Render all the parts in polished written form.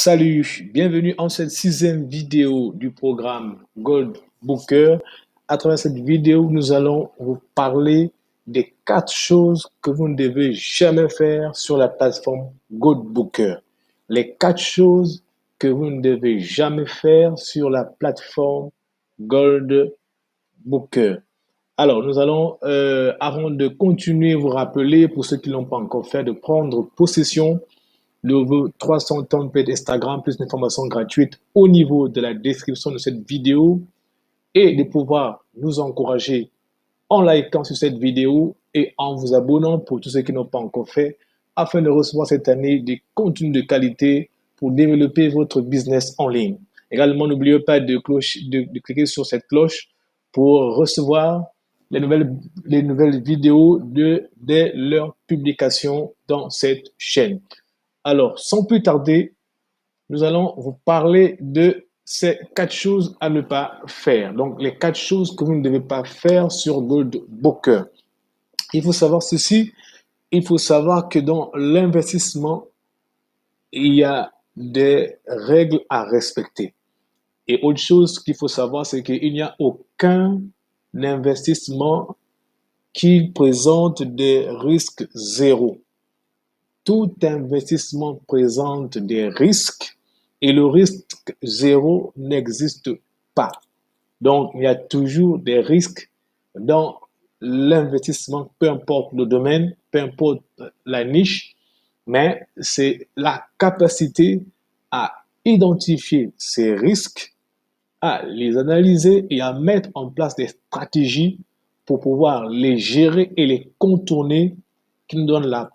Salut, bienvenue en cette sixième vidéo du programme Gold Booker. À travers cette vidéo, nous allons vous parler des 4 choses que vous ne devez jamais faire sur la plateforme Gold Booker. Les 4 choses que vous ne devez jamais faire sur la plateforme Gold Booker. Alors, nous allons, avant de continuer, vous rappeler, pour ceux qui ne l'ont pas encore fait, de prendre possession de vos 300 templates Instagram, plus d'informations gratuites au niveau de la description de cette vidéo et de pouvoir nous encourager en likant sur cette vidéo et en vous abonnant pour tous ceux qui n'ont pas encore fait afin de recevoir cette année des contenus de qualité pour développer votre business en ligne. Également, n'oubliez pas de cliquer sur cette cloche pour recevoir les nouvelles vidéos dès leur publication dans cette chaîne. Alors, sans plus tarder, nous allons vous parler de ces 4 choses à ne pas faire. Donc, les 4 choses que vous ne devez pas faire sur Gold Booker. Il faut savoir ceci, il faut savoir que dans l'investissement, il y a des règles à respecter. Et autre chose qu'il faut savoir, c'est qu'il n'y a aucun investissement qui présente des risques zéro. Tout investissement présente des risques et le risque zéro n'existe pas. Donc, il y a toujours des risques dans l'investissement, peu importe le domaine, peu importe la niche, mais c'est la capacité à identifier ces risques, à les analyser et à mettre en place des stratégies pour pouvoir les gérer et les contourner qui nous donne la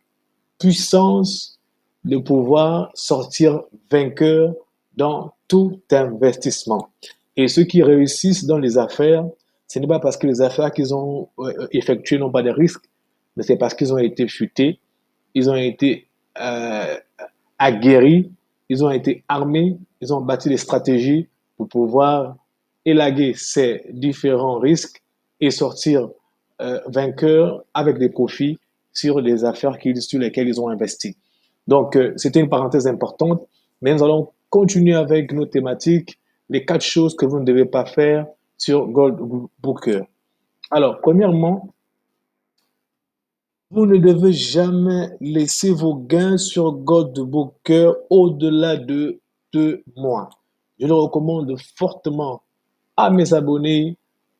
puissance de pouvoir sortir vainqueur dans tout investissement. Et ceux qui réussissent dans les affaires, ce n'est pas parce que les affaires qu'ils ont effectuées n'ont pas de risques, mais c'est parce qu'ils ont été futés, ils ont été aguerris, ils ont été armés, ils ont bâti des stratégies pour pouvoir élaguer ces différents risques et sortir vainqueur avec des profits sur les affaires sur lesquelles ils ont investi. Donc, c'était une parenthèse importante, mais nous allons continuer avec nos thématiques, les 4 choses que vous ne devez pas faire sur Gold Booker. Alors, premièrement, vous ne devez jamais laisser vos gains sur Gold Booker au-delà de 2 mois. Je le recommande fortement à mes abonnés,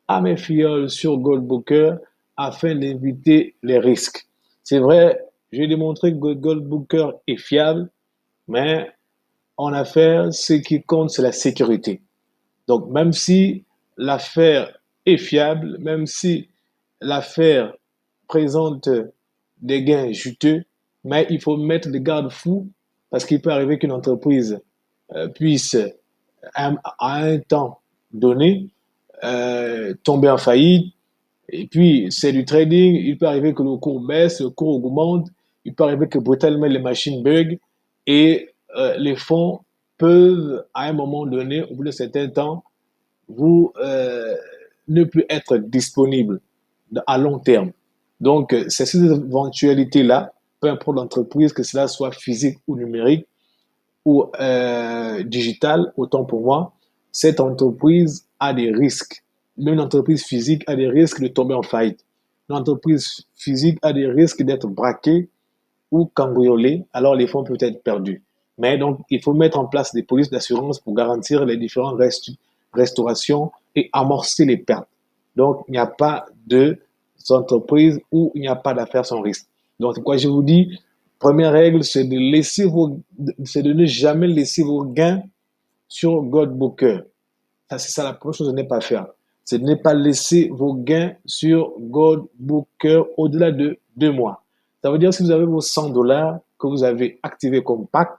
à mes filleuls sur Gold Booker afin d'éviter les risques. C'est vrai, j'ai démontré que Gold Booker est fiable, mais en affaires, ce qui compte, c'est la sécurité. Donc, même si l'affaire est fiable, même si l'affaire présente des gains juteux, mais il faut mettre des garde-fous parce qu'il peut arriver qu'une entreprise puisse, à un temps donné, tomber en faillite. Et puis, c'est du trading. Il peut arriver que le cours baisse, le cours augmente. Il peut arriver que brutalement les machines bug et les fonds peuvent, à un moment donné, au bout de certain temps, vous ne plus être disponibles à long terme. Donc, c'est ces éventualités-là, peu importe l'entreprise, que cela soit physique ou numérique ou digital, autant pour moi, cette entreprise a des risques. Même une entreprise physique a des risques de tomber en faillite. Une entreprise physique a des risques d'être braquée ou cambriolée, alors les fonds peuvent être perdus. Mais donc, il faut mettre en place des polices d'assurance pour garantir les différentes restaurations et amorcer les pertes. Donc, il n'y a pas d'entreprise où il n'y a pas d'affaires sans risque. Donc, quoi je vous dis, première règle, c'est de ne jamais laisser vos gains sur Gold Booker. Ça, c'est ça la première chose de ne pas faire. C'est de ne pas laisser vos gains sur Gold Booker au-delà de 2 mois. Ça veut dire si vous avez vos $100 que vous avez activés comme pack,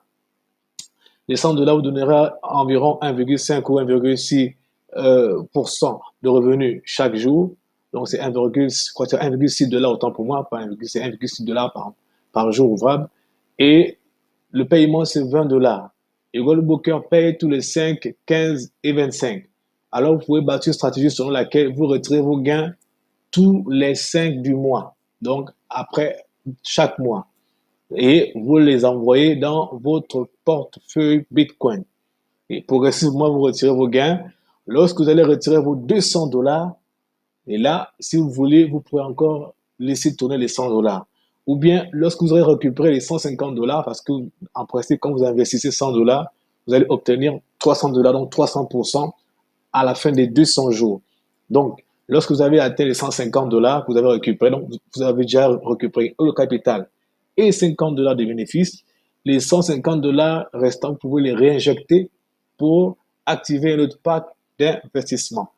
les $100 vous donnera environ 1,5 ou 1,6% de revenus chaque jour. Donc, c'est 1,6 $ autant pour moi, c'est 1,6 $ par jour ouvrable. Et le paiement, c'est 20 $. Et Gold Booker paye tous les 5, 15 et 25. Alors, vous pouvez bâtir une stratégie selon laquelle vous retirez vos gains tous les 5 du mois. Donc, après chaque mois. Et vous les envoyez dans votre portefeuille Bitcoin. Et progressivement, vous retirez vos gains. Lorsque vous allez retirer vos 200 dollars, et là, si vous voulez, vous pouvez encore laisser tourner les 100 dollars. Ou bien, lorsque vous aurez récupéré les 150 dollars, parce que, en principe, quand vous investissez 100 dollars, vous allez obtenir 300 dollars, donc 300% à la fin des 200 jours. Donc, lorsque vous avez atteint les 150 dollars que vous avez récupéré, donc vous avez déjà récupéré le capital et 50 dollars de bénéfices, les 150 dollars restants, vous pouvez les réinjecter pour activer un autre pack d'investissement.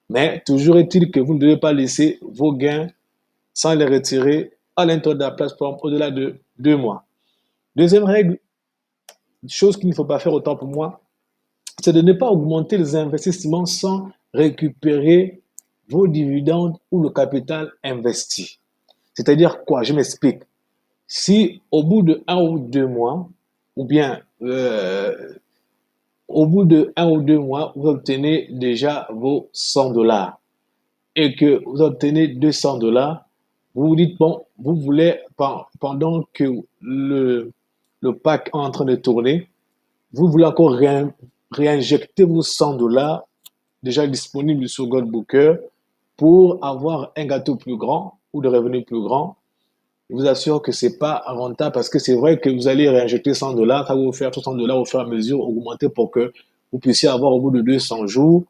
Mais toujours est-il que vous ne devez pas laisser vos gains sans les retirer à l'intérieur de la plateforme au-delà de 2 mois. Deuxième règle, chose qu'il ne faut pas faire autant pour moi, c'est de ne pas augmenter les investissements sans récupérer vos dividendes ou le capital investi. C'est-à-dire quoi? Je m'explique. Si au bout de 1 ou 2 mois, ou bien au bout de 1 ou 2 mois, vous obtenez déjà vos 100 dollars et que vous obtenez 200 dollars, vous vous dites, bon, vous voulez, pendant que le pack est en train de tourner, vous voulez encore réinjecter vos 100 dollars déjà disponibles sur Goldbooker pour avoir un gâteau plus grand ou de revenus plus grand. Je vous assure que ce n'est pas rentable parce que c'est vrai que vous allez réinjecter 100 dollars, ça va vous faire 60 dollars au fur et à mesure augmenter pour que vous puissiez avoir au bout de 200 jours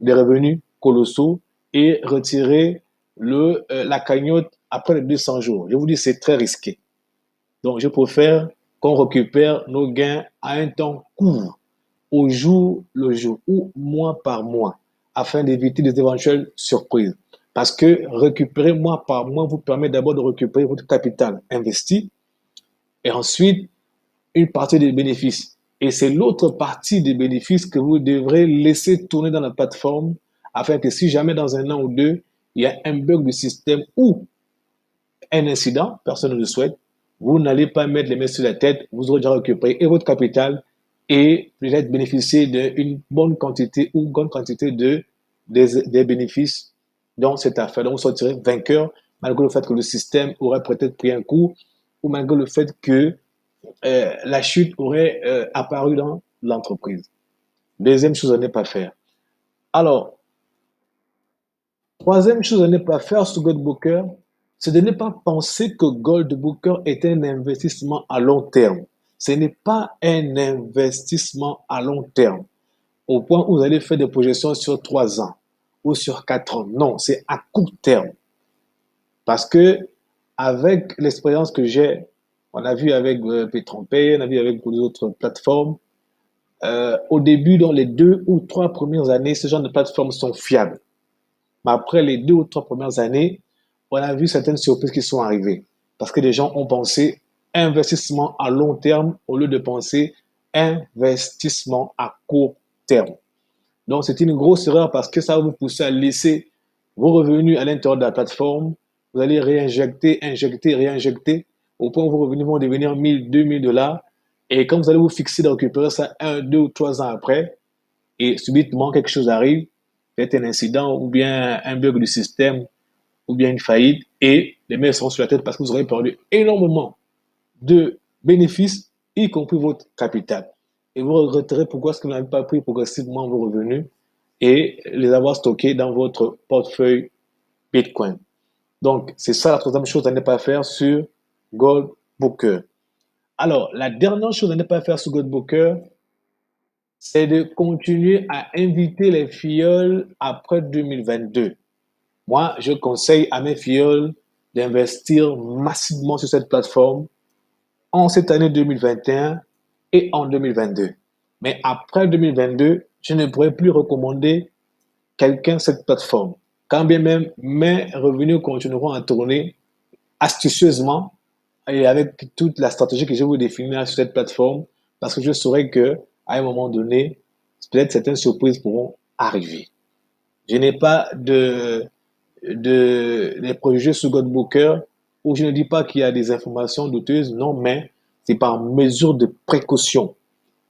des revenus colossaux et retirer la cagnotte après les 200 jours. Je vous dis, c'est très risqué. Donc, je préfère qu'on récupère nos gains à un temps court, au jour le jour ou mois par mois, afin d'éviter des éventuelles surprises. Parce que récupérer mois par mois vous permet d'abord de récupérer votre capital investi et ensuite une partie des bénéfices. Et c'est l'autre partie des bénéfices que vous devrez laisser tourner dans la plateforme afin que si jamais dans 1 an ou 2, il y a un bug du système ou un incident, personne ne le souhaite, vous n'allez pas mettre les mains sur la tête, vous aurez déjà récupéré et votre capital et peut-être bénéficier d'une bonne quantité ou une grande quantité des bénéfices dans cette affaire. Donc, vous sortirez vainqueur malgré le fait que le système aurait peut-être pris un coup ou malgré le fait que la chute aurait apparu dans l'entreprise. Deuxième chose à ne pas faire. Alors, troisième chose à ne pas faire sur Goldbooker, c'est de ne pas penser que Goldbooker est un investissement à long terme. Ce n'est pas un investissement à long terme, au point où vous allez faire des projections sur 3 ans ou sur 4 ans. Non, c'est à court terme. Parce que avec l'expérience que j'ai, on a vu avec Petronpay, on a vu avec d'autres plateformes, au début, dans les 2 ou 3 premières années, ce genre de plateformes sont fiables. Mais après les 2 ou 3 premières années, on a vu certaines surprises qui sont arrivées. Parce que les gens ont pensé investissement à long terme au lieu de penser investissement à court terme. Donc, c'est une grosse erreur parce que ça va vous pousser à laisser vos revenus à l'intérieur de la plateforme. Vous allez réinjecter, injecter, réinjecter au point où vos revenus vont devenir 1000, 2000 dollars. Et quand vous allez vous fixer de récupérer ça 1, 2 ou 3 ans après, et subitement quelque chose arrive, peut-être un incident ou bien un bug du système ou bien une faillite, et les mains seront sur la tête parce que vous aurez perdu énormément de bénéfices, y compris votre capital. Et vous regretterez pourquoi est-ce que vous n'avez pas pris progressivement vos revenus et les avoir stockés dans votre portefeuille Bitcoin. Donc, c'est ça la troisième chose à ne pas faire sur Goldbooker. Alors, la dernière chose à ne pas faire sur Goldbooker, c'est de continuer à inviter les filleuls après 2022. Moi, je conseille à mes filleuls d'investir massivement sur cette plateforme en cette année 2021 et en 2022. Mais après 2022, je ne pourrais plus recommander quelqu'un cette plateforme. Quand bien même mes revenus continueront à tourner astucieusement et avec toute la stratégie que je vais vous définir sur cette plateforme, parce que je saurais que à un moment donné, peut-être certaines surprises pourront arriver. Je n'ai pas des préjugés sur Goldbooker où je ne dis pas qu'il y a des informations douteuses, non, mais c'est par mesure de précaution.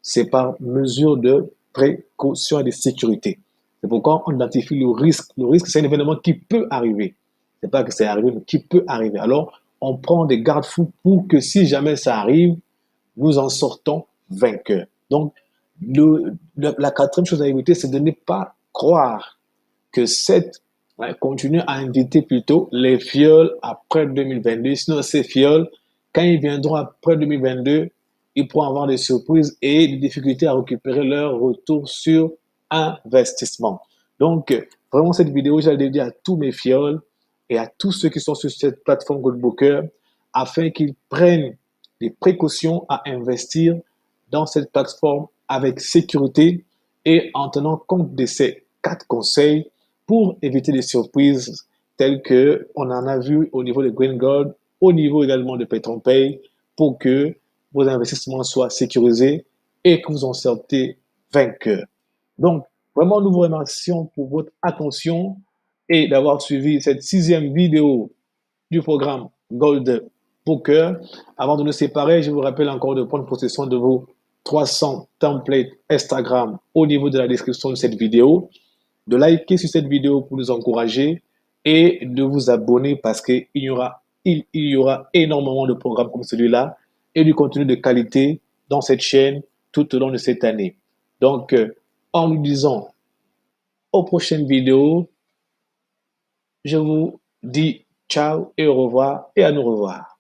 C'est par mesure de précaution et de sécurité. C'est pourquoi on identifie le risque. Le risque, c'est un événement qui peut arriver. C'est pas que c'est arrivé, mais qui peut arriver. Alors, on prend des garde-fous pour que si jamais ça arrive, nous en sortons vainqueur. Donc, la quatrième chose à éviter, c'est de ne pas croire que continue à inviter plutôt les fioles après 2022. Sinon, ces fioles, quand ils viendront après 2022, ils pourront avoir des surprises et des difficultés à récupérer leur retour sur investissement. Donc, vraiment, cette vidéo, je l'ai dit à tous mes fioles et à tous ceux qui sont sur cette plateforme Goldbooker afin qu'ils prennent des précautions à investir dans cette plateforme avec sécurité et en tenant compte de ces 4 conseils pour éviter des surprises telles que on en a vu au niveau de Green Gold, au niveau également de PetronPay, pour que vos investissements soient sécurisés et que vous en sortez vainqueurs. Donc, vraiment, nous vous remercions pour votre attention et d'avoir suivi cette 6e vidéo du programme Gold Booker. Avant de nous séparer, je vous rappelle encore de prendre possession de vos 300 templates Instagram au niveau de la description de cette vidéo, de liker sur cette vidéo pour nous encourager et de vous abonner parce qu'il y aura énormément de programmes comme celui-là et du contenu de qualité dans cette chaîne tout au long de cette année. Donc, en nous disant aux prochaines vidéos, je vous dis ciao et au revoir et à nous revoir.